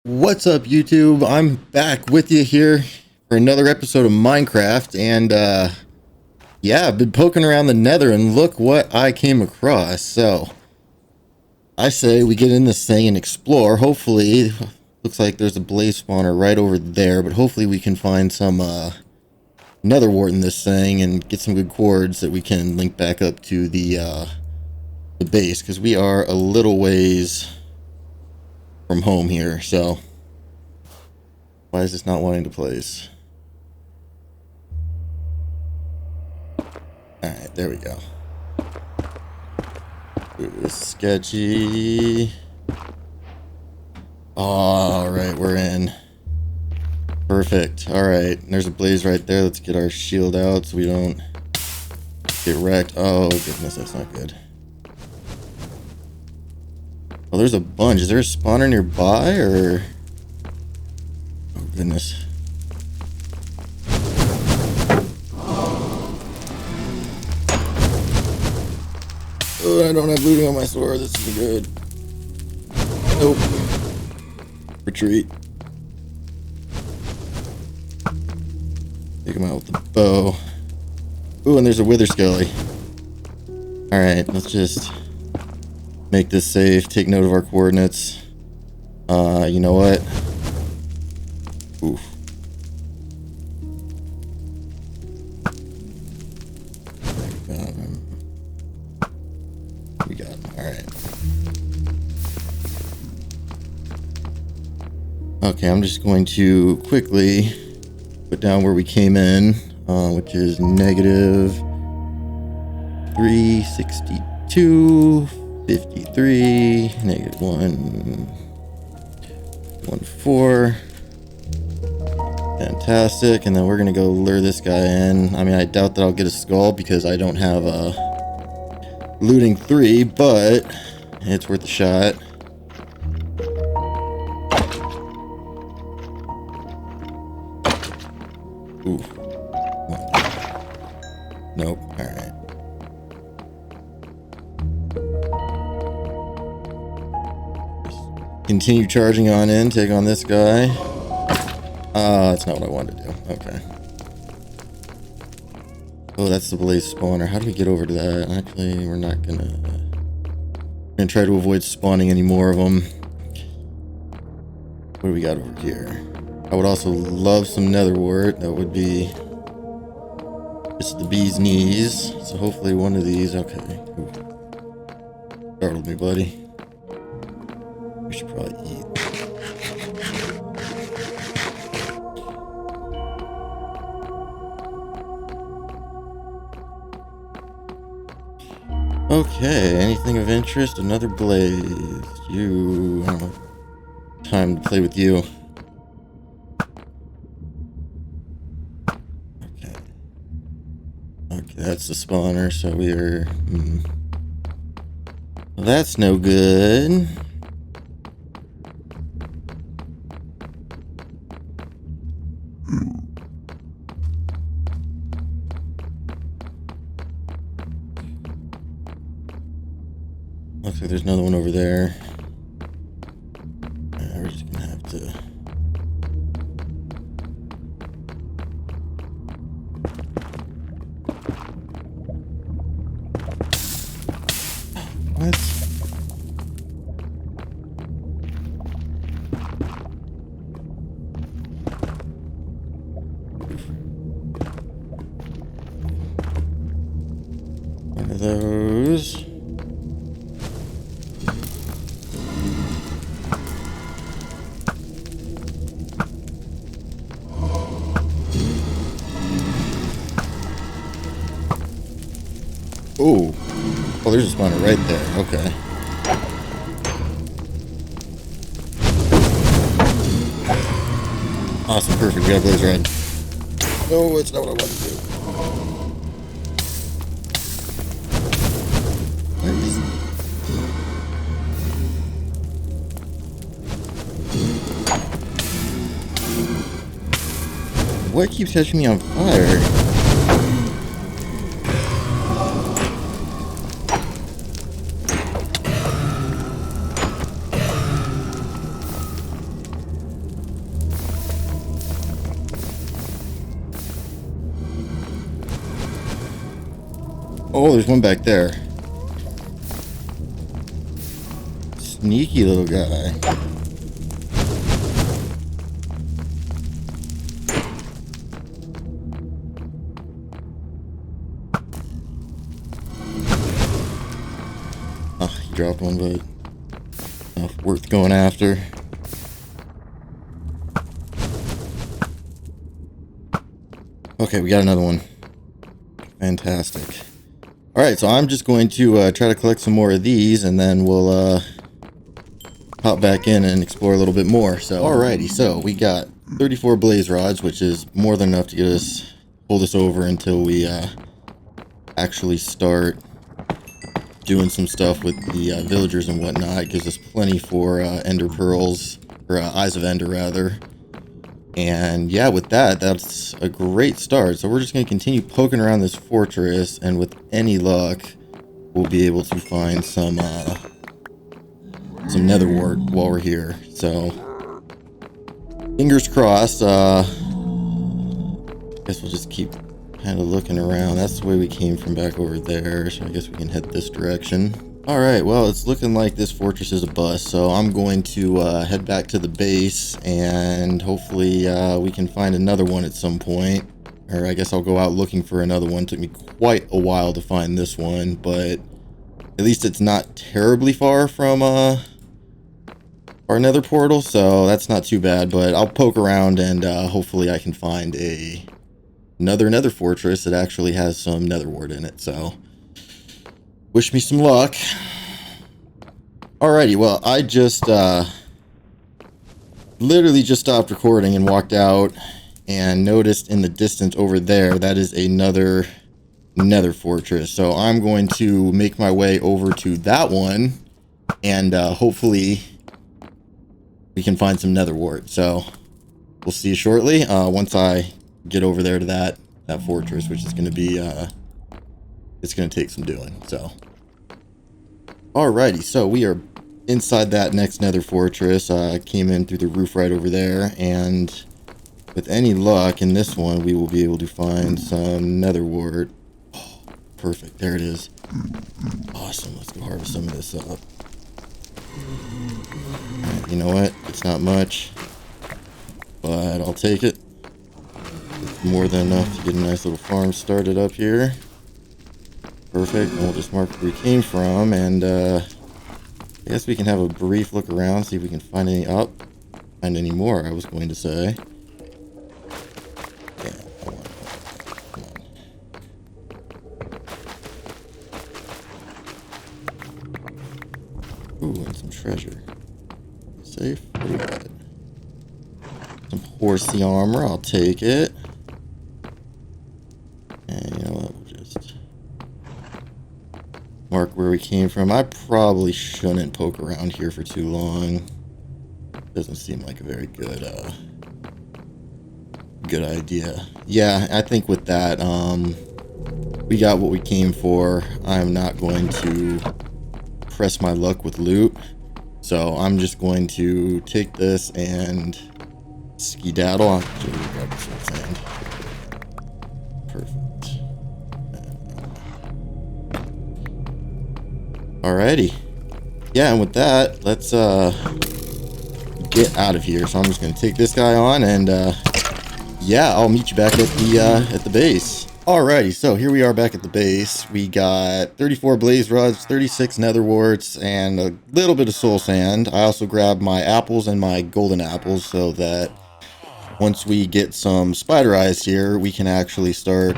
What's up, YouTube? I'm back with you here for another episode of Minecraft, and yeah, I've been poking around the Nether, and look what I came across. So I say we get in this thing and explore. Hopefully, looks like there's a blaze spawner right over there, but hopefully we can find some Nether wart in this thing and get some good cords that we can link back up to the base, because we are a little ways from home here. So why is this not wanting to place? Alright, there we go. Ooh, this is sketchy. Alright, we're in. Perfect. Alright, there's a blaze right there. Let's get our shield out so we don't get wrecked. Oh goodness, that's not good. Oh, there's a bunch. Is there a spawner nearby, or... Oh goodness. Oh, I don't have looting on my sword. This isn't good. Nope. Retreat. Take him out with the bow. Ooh, and there's a wither skelly. Alright, let's just make this safe. Take note of our coordinates. You know what? Oof. We got him. Alright. Okay, I'm just going to quickly put down where we came in, which is negative 362, 53, negative 114. Fantastic. And then we're gonna go lure this guy in. I mean, I doubt that I'll get a skull because I don't have a looting 3, but it's worth a shot. Ooh. Nope. Alright. Continue charging on in, take on this guy. That's not what I wanted to do. Okay. Oh, that's the blaze spawner. How do we get over to that? Actually, we're not gonna try to avoid spawning any more of them. What do we got over here? I would also love some nether wart. That would be just the bee's knees. So hopefully one of these. Okay. Ooh. Startled me, buddy. We should probably eat. Okay, anything of interest? Another blaze. You... I don't know. Time to play with you. Okay. Okay, that's the spawner, so we are... Well, that's no good. Looks like there's another one over there. We're just gonna have to... What? One of those. Oh, oh, there's a spawner right there. Okay. Awesome, perfect. We got a blaze red. No, it's not what I wanted to do. Where is he? What keeps catching me on fire? Oh, there's one back there. Sneaky little guy. Oh, he dropped one, but worth going after. Okay, we got another one. Fantastic. Alright, so I'm just going to try to collect some more of these, and then we'll hop back in and explore a little bit more. So, alrighty, so we got 34 blaze rods, which is more than enough to get us, hold us over until we actually start doing some stuff with the villagers and whatnot. It gives us plenty for ender pearls, or eyes of ender rather. And yeah, with that, that's a great start. So we're just going to continue poking around this fortress, and with any luck, we'll be able to find some nether wart while we're here. So fingers crossed. Guess we'll just keep kind of looking around. That's the way we came from back over there, so I guess we can head this direction. Alright, well, it's looking like this fortress is a bust, so I'm going to head back to the base, and hopefully we can find another one at some point. Or I guess I'll go out looking for another one. It took me quite a while to find this one, but at least it's not terribly far from our nether portal, so that's not too bad. But I'll poke around, and hopefully I can find another nether fortress that actually has some nether wart in it. So wish me some luck. Alrighty, well, I just literally just stopped recording and walked out and noticed in the distance over there that is another nether fortress. So I'm going to make my way over to that one, and hopefully we can find some nether wart. So we'll see you shortly once I get over there to that fortress, which is going to be it's going to take some doing. So alrighty, so we are inside that next nether fortress. Came in through the roof right over there, and with any luck in this one we will be able to find some nether wart. Oh, perfect, there it is. Awesome, let's go harvest some of this up. Right, you know what, it's not much, but I'll take it. It's more than enough to get a nice little farm started up here. Perfect, and we'll just mark where we came from, and I guess we can have a brief look around, see if we can find any more, I was going to say. Yeah, come on. Ooh, and some treasure. Safe? What do we got? Some horsey armor, I'll take it. And you know what, we'll just mark where we came from. I probably shouldn't poke around here for too long. Doesn't seem like a very good idea. Yeah, I think with that, we got what we came for. I'm not going to press my luck with loot, so I'm just going to take this and skedaddle. Perfect. Alrighty. Yeah, and with that, let's get out of here. So I'm just gonna take this guy on, and yeah, I'll meet you back at the base. Alrighty, so here we are back at the base. We got 34 blaze rods, 36 nether warts, and a little bit of soul sand. I also grabbed my apples and my golden apples so that once we get some spider eyes here, we can actually start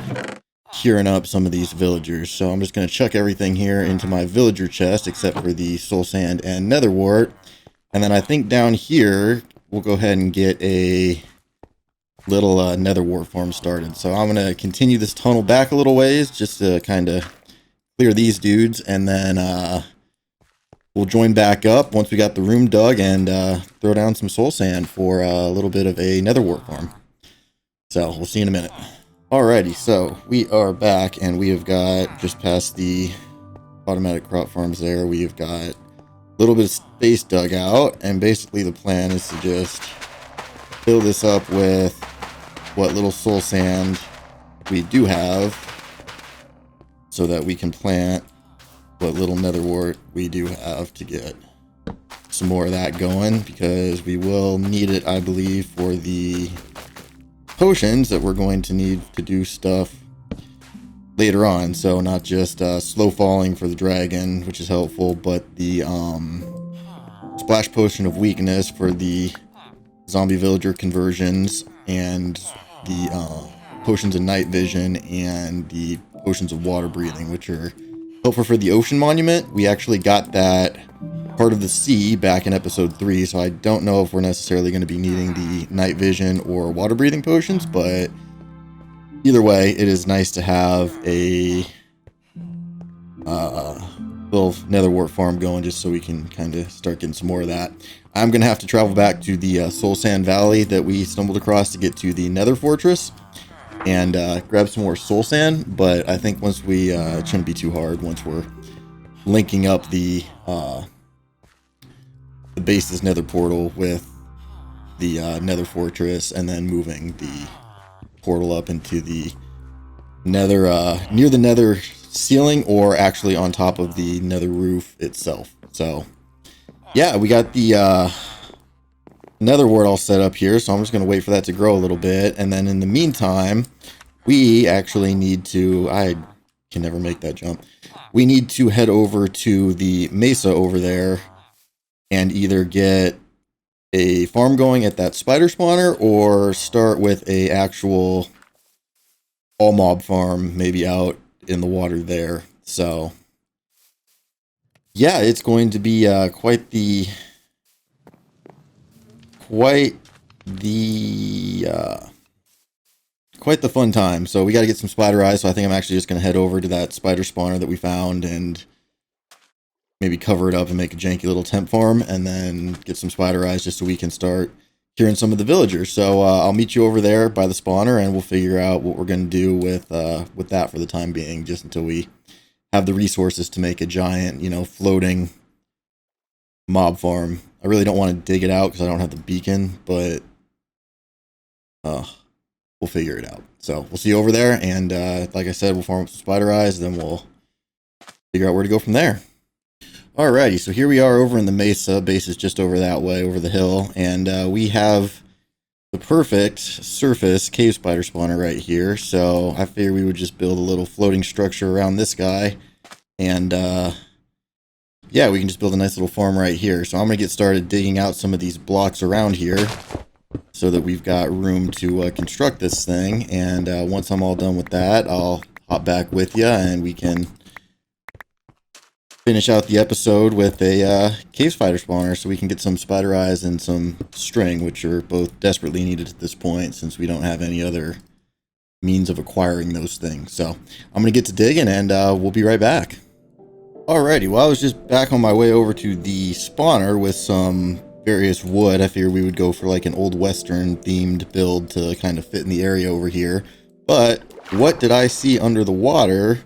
curing up some of these villagers. So I'm just going to chuck everything here into my villager chest except for the soul sand and nether wart. And then I think down here we'll go ahead and get a little nether wart farm started. So I'm going to continue this tunnel back a little ways just to kind of clear these dudes, and then we'll join back up once we got the room dug and throw down some soul sand for a little bit of a nether wart farm. So we'll see you in a minute. Alrighty, so we are back, and we have got, just past the automatic crop farms there, we have got a little bit of space dug out, and basically the plan is to just fill this up with what little soul sand we do have. so that we can plant what little nether wart we do have to get some more of that going, because we will need it, I believe, for the potions that we're going to need to do stuff later on. So not just slow falling for the dragon, which is helpful, but the splash potion of weakness for the zombie villager conversions, and the potions of night vision, and the potions of water breathing, which are helpful for the ocean monument. We actually got that part of the sea back in episode 3, so I don't know if we're necessarily going to be needing the night vision or water breathing potions, but either way, it is nice to have a little nether wart farm going, just so we can kind of start getting some more of that. I'm going to have to travel back to the Soul Sand Valley that we stumbled across to get to the Nether Fortress and grab some more soul sand, but I think once we it shouldn't be too hard once we're linking up the base's nether portal with the nether fortress, and then moving the portal up into the nether near the nether ceiling, or actually on top of the nether roof itself. So yeah, we got the nether wart all set up here, so I'm just going to wait for that to grow a little bit, and then in the meantime we actually need to, I can never make that jump, we need to head over to the mesa over there and either get a farm going at that spider spawner, or start with a actual all mob farm maybe out in the water there. So yeah, it's going to be quite the fun time. So we got to get some spider eyes, so I think I'm actually just going to head over to that spider spawner that we found and maybe cover it up and make a janky little temp farm, and then get some spider eyes just so we can start curing some of the villagers. So I'll meet you over there by the spawner, and we'll figure out what we're going to do with that for the time being, just until we have the resources to make a giant, floating mob farm. I really don't want to dig it out because I don't have the beacon, but we'll figure it out. So we'll see you over there, and like I said, we'll farm up some spider eyes, then we'll figure out where to go from there. Alrighty, so here we are over in the mesa. Base is just over that way, over the hill, and we have the perfect surface cave spider spawner right here. So I figured we would just build a little floating structure around this guy, and yeah, we can just build a nice little farm right here. So I'm going to get started digging out some of these blocks around here so that we've got room to construct this thing, and once I'm all done with that, I'll hop back with you, and we can finish out the episode with a cave spider spawner, so we can get some spider eyes and some string, which are both desperately needed at this point since we don't have any other means of acquiring those things. So I'm going to get to digging, and we'll be right back. Alrighty, well, I was just back on my way over to the spawner with some various wood. I figured we would go for like an old western themed build to kind of fit in the area over here. But what did I see under the water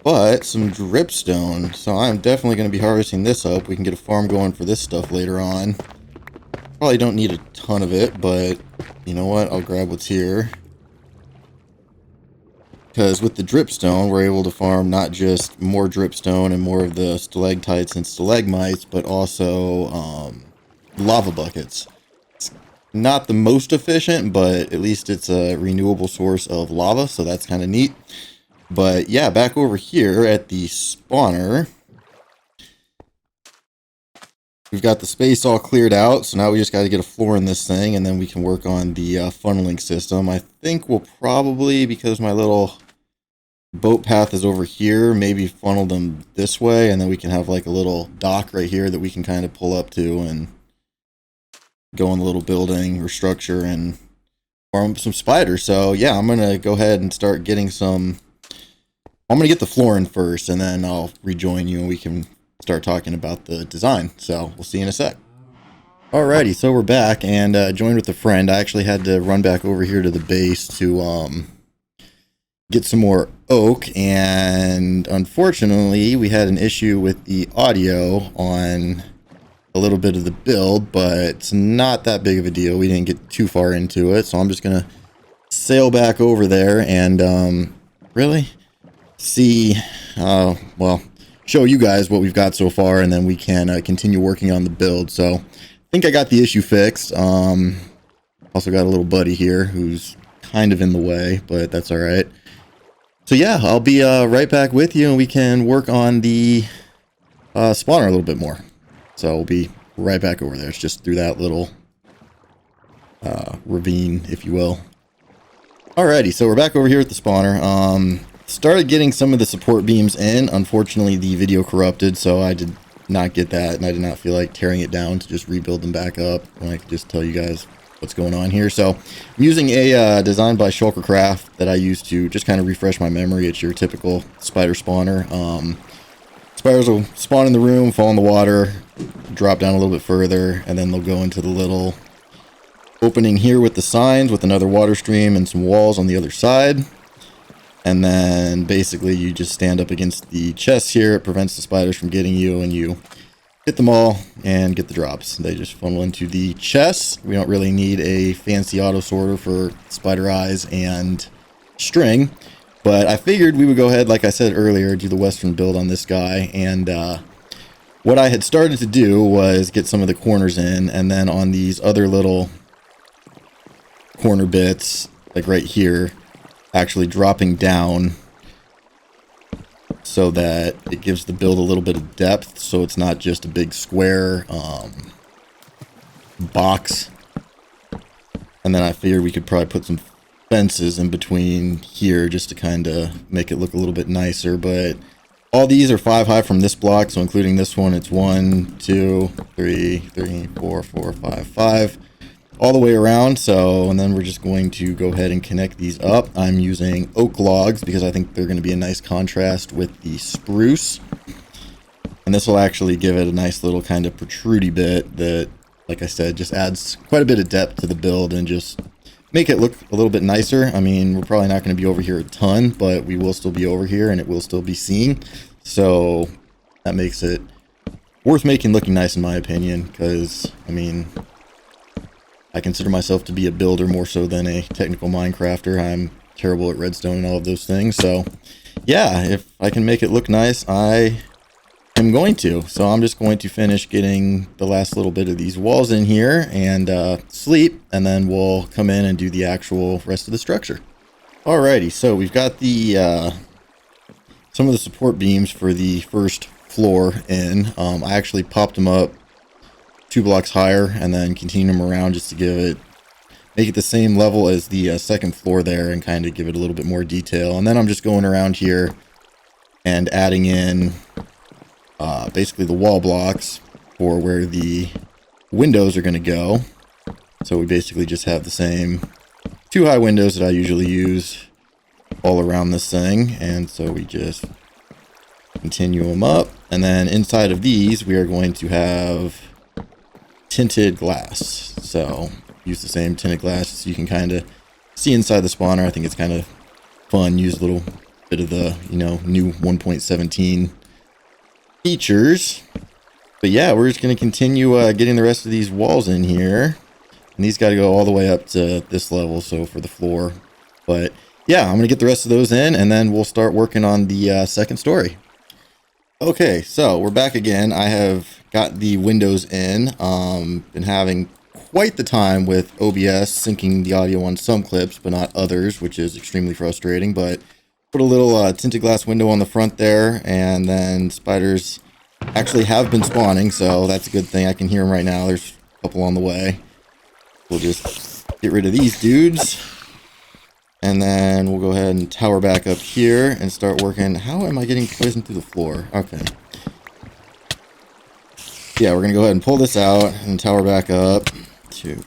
but some dripstone? So I'm definitely going to be harvesting this up. We can get a farm going for this stuff later on. Probably don't need a ton of it, but you know what? I'll grab what's here. Because with the dripstone, we're able to farm not just more dripstone and more of the stalactites and stalagmites, but also lava buckets. It's not the most efficient, but at least it's a renewable source of lava, so that's kind of neat. But yeah, back over here at the spawner, we've got the space all cleared out, so now we just got to get a floor in this thing, and then we can work on the funneling system. I think we'll probably, because my little boat path is over here, maybe funnel them this way, and then we can have like a little dock right here that we can kind of pull up to and go in the little building or structure and farm some spiders. So yeah, I'm going to go ahead and start getting some. I'm going to get the flooring first, and then I'll rejoin you and we can start talking about the design. So we'll see you in a sec. Alrighty, so we're back, and joined with a friend. I actually had to run back over here to the base to get some more oak, and unfortunately we had an issue with the audio on a little bit of the build, but it's not that big of a deal. We didn't get too far into it, so I'm just going to sail back over there and really see, well, show you guys what we've got so far, and then we can continue working on the build. So I think I got the issue fixed. Also got a little buddy here who's kind of in the way, but that's all right. So yeah, I'll be right back with you, and we can work on the spawner a little bit more. So we'll be right back over there. It's just through that little ravine, if you will. Alrighty, so we're back over here at the spawner. Started getting some of the support beams in. Unfortunately, the video corrupted, so I did not get that, and I did not feel like tearing it down to just rebuild them back up when I could just tell you guys what's going on here. So I'm using a design by Shulkercraft that I use to just kind of refresh my memory. It's your typical spider spawner. Spiders will spawn in the room, fall in the water, drop down a little bit further, and then they'll go into the little opening here with the signs with another water stream and some walls on the other side. And then basically you just stand up against the chests here. It prevents the spiders from getting you, and you hit them all and get the drops. They just funnel into the chests. We don't really need a fancy auto sorter for spider eyes and string, but I figured we would go ahead, like I said earlier, do the western build on this guy. And what I had started to do was get some of the corners in, and then on these other little corner bits, like right here, actually dropping down so that it gives the build a little bit of depth, so it's not just a big square box. And then I figured we could probably put some fences in between here just to kind of make it look a little bit nicer. But all these are 5 high from this block, so including this one, it's 1, 2, 3, 4, 4, 5, 5 all the way around. So, and then we're just going to go ahead and connect these up. I'm using oak logs because I think they're going to be a nice contrast with the spruce, and this will actually give it a nice little kind of protrudy bit that, like I said, just adds quite a bit of depth to the build and just make it look a little bit nicer. I mean, we're probably not going to be over here a ton, but we will still be over here and it will still be seen, so that makes it worth looking nice in my opinion. Because I mean, I consider myself to be a builder more so than a technical Minecrafter. I'm terrible at redstone and all of those things. So yeah, if I can make it look nice, I am going to. So I'm just going to finish getting the last little bit of these walls in here and sleep, and then we'll come in and do the actual rest of the structure. Alrighty, so we've got the some of the support beams for the first floor in. I actually popped them up 2 blocks higher and then continue them around just to make it the same level as the second floor there and kind of give it a little bit more detail. And then I'm just going around here and adding in basically the wall blocks for where the windows are going to go. So we basically just have the same 2 high windows that I usually use all around this thing, and so we just continue them up. And then inside of these we are going to have tinted glass. So use the same tinted glass so you can kind of see inside the spawner. I think it's kind of fun. Use a little bit of the, you know, new 1.17 features. But yeah, we're just going to continue getting the rest of these walls in here. And these got to go all the way up to this level, so for the floor. But yeah, I'm going to get the rest of those in, and then we'll start working on the second story. Okay, so we're back again. I have got the windows in. Been having quite the time with OBS syncing the audio on some clips, but not others, which is extremely frustrating. But put a little tinted glass window on the front there, and then spiders actually have been spawning, so that's a good thing. I can hear them right now. There's a couple on the way. We'll just get rid of these dudes. And then we'll go ahead and tower back up here and start working. How am I getting poison through the floor? Okay. Yeah, we're going to go ahead and pull this out and tower back up to...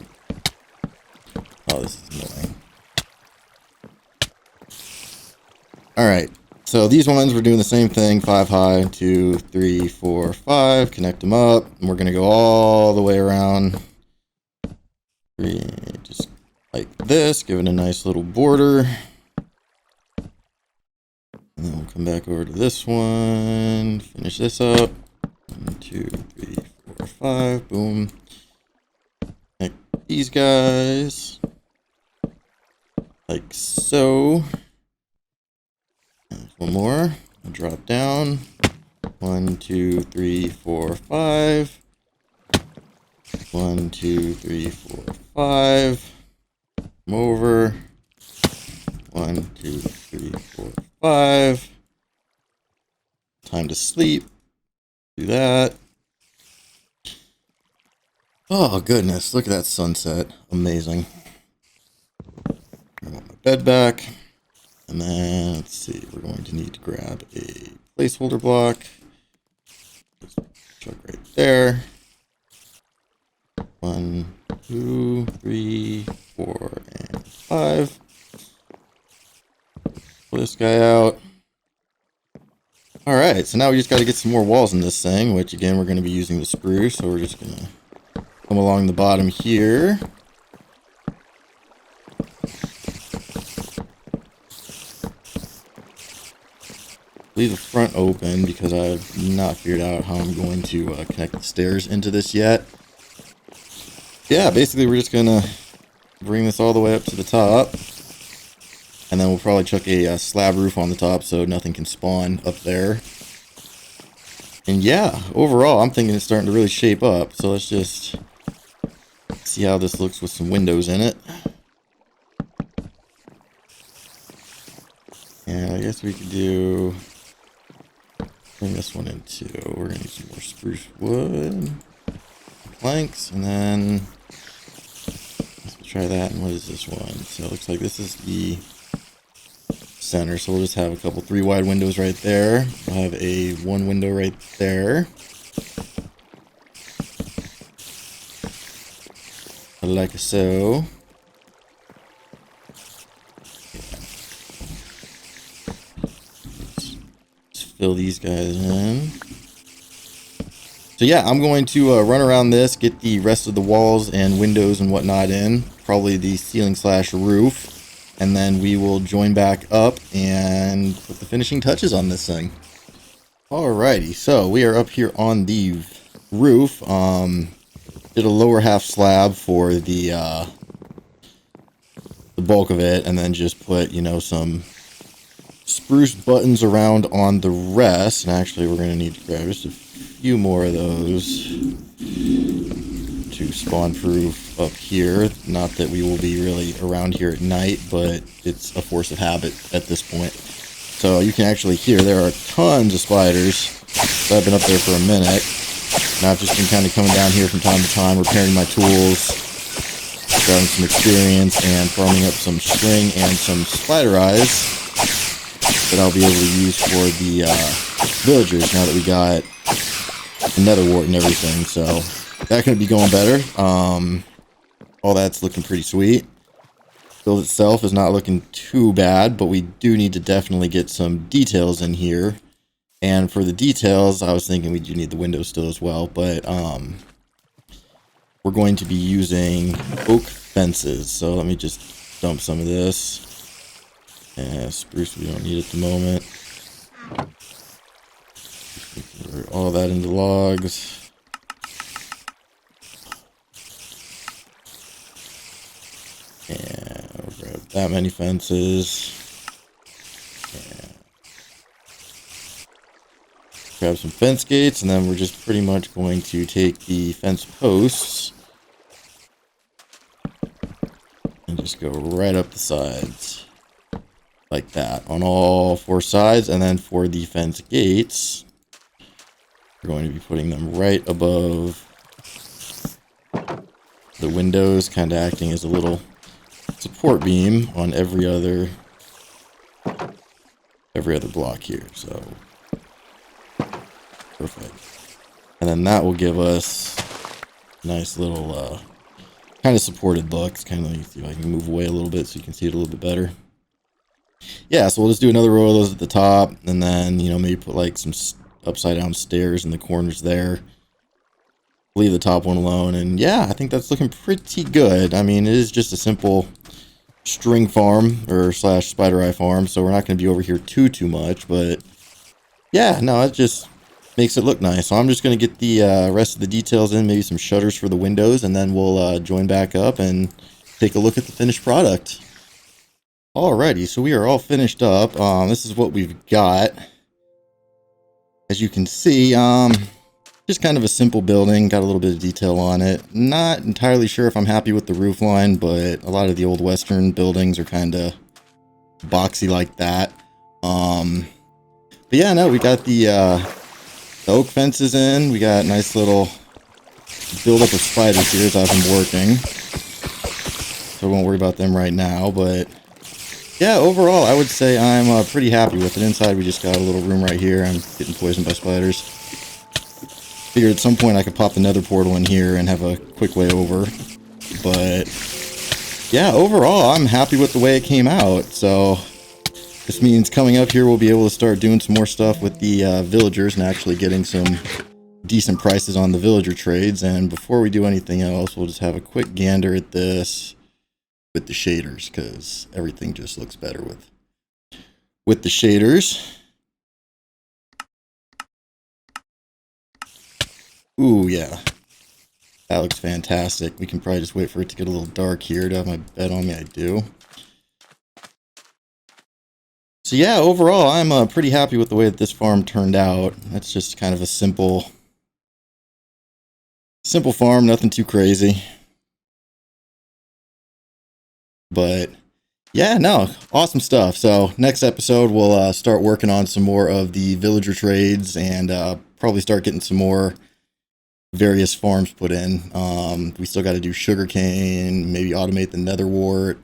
Oh, this is annoying. Alright, so these ones, we're doing the same thing. 5 high, 2, 3, 4, 5. Connect them up. And we're going to go all the way around. 3, just... like this, give it a nice little border. And then we'll come back over to this one, finish this up. 1, 2, 3, 4, 5, boom. Like these guys, like so. And One more. I'll drop down. 1, 2, 3, 4, 5. 1, 2, 3, 4, 5. Come over. 1, 2, 3, 4, 5. Time to sleep. Do that. Oh, goodness. Look at that sunset. Amazing. I want my bed back. And then, let's see. We're going to need to grab a placeholder block. Just chuck right there. 1, 2, 3, 4, and 5. Pull this guy out. Alright, so now we just got to get some more walls in this thing, which again, we're going to be using the spruce, so we're just going to come along the bottom here. Leave the front open because I've not figured out how I'm going to connect the stairs into this yet. Yeah, basically we're just going to bring this all the way up to the top. And then we'll probably chuck a slab roof on the top so nothing can spawn up there. And yeah, overall, I'm thinking it's starting to really shape up. So let's just see how this looks with some windows in it. And I guess we could bring this one in too. We're going to need some more spruce wood, planks, and then let's try that. And what is this one? So it looks like this is the center, so we'll just have a couple 3 wide windows right there. We'll have a 1 window right there, like so. Let's fill these guys in. So yeah, I'm going to run around this, get the rest of the walls and windows and whatnot in, probably the ceiling / roof. And then we will join back up and put the finishing touches on this thing. Alrighty, so we are up here on the roof. Did a lower half slab for the bulk of it, and then just put, you know, some spruce buttons around on the rest. And actually, we're going to need to grab just a few more of those to spawn proof up here. Not that we will be really around here at night, but it's a force of habit at this point. So you can actually hear there are tons of spiders. So I've been up there for a minute. Now I've just been kind of coming down here from time to time, repairing my tools, grabbing some experience, and farming up some string and some spider eyes that I'll be able to use for the villagers now that we got the nether wart and everything. So that could be going better. All that's looking pretty sweet. Build itself is not looking too bad, but we do need to definitely get some details in here. And for the details, I was thinking we do need the windows still as well, but we're going to be using oak fences. So let me just dump some of this. Yeah, spruce we don't need at the moment. Convert all that into logs. And we'll grab that many fences. And grab some fence gates, and then we're just pretty much going to take the fence posts and just go right up the sides. Like that on all 4 sides. And then for the fence gates, we're going to be putting them right above the windows, kind of acting as a little support beam on every other block here. So perfect. And then that will give us a nice little kind of supported look. It's kind of like, see if I can move away a little bit so you can see it a little bit better. Yeah, so we'll just do another row of those at the top, and then, you know, maybe put like some upside down stairs in the corners there. Leave the top one alone, and yeah, I think that's looking pretty good. I mean, it is just a simple string farm or / spider eye farm, so we're not going to be over here too much, but yeah, no, it just makes it look nice. So I'm just going to get the rest of the details in, maybe some shutters for the windows, and then we'll join back up and take a look at the finished product. Alrighty, so we are all finished up. This is what we've got. As you can see, just kind of a simple building, got a little bit of detail on it. Not entirely sure if I'm happy with the roof line, but a lot of the old Western buildings are kind of boxy like that. But yeah, no, we got the oak fences in. We got a nice little buildup of spiders here as I've been working. So I won't worry about them right now, but yeah, overall, I would say I'm pretty happy with it. Inside, we just got a little room right here. I'm getting poisoned by spiders. Figured at some point I could pop the nether portal in here and have a quick way over. But yeah, overall, I'm happy with the way it came out. So this means coming up here, we'll be able to start doing some more stuff with the villagers and actually getting some decent prices on the villager trades. And before we do anything else, we'll just have a quick gander at this with the shaders, because everything just looks better with the shaders. Ooh, yeah, that looks fantastic. We can probably just wait for it to get a little dark here to have my bed on me. I do. So yeah, overall, I'm pretty happy with the way that this farm turned out. That's just kind of a simple farm, nothing too crazy. But yeah, no, awesome stuff. So next episode, we'll start working on some more of the villager trades and probably start getting some more various farms put in. We still got to do sugarcane, maybe automate the nether wart.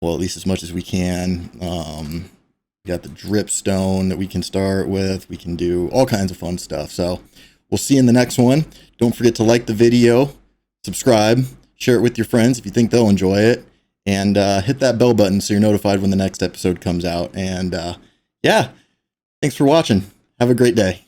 Well, at least as much as we can. We got the drip stone that we can start with. We can do all kinds of fun stuff. So we'll see you in the next one. Don't forget to like the video, subscribe, share it with your friends if you think they'll enjoy it. And hit that bell button so you're notified when the next episode comes out. And yeah, thanks for watching. Have a great day.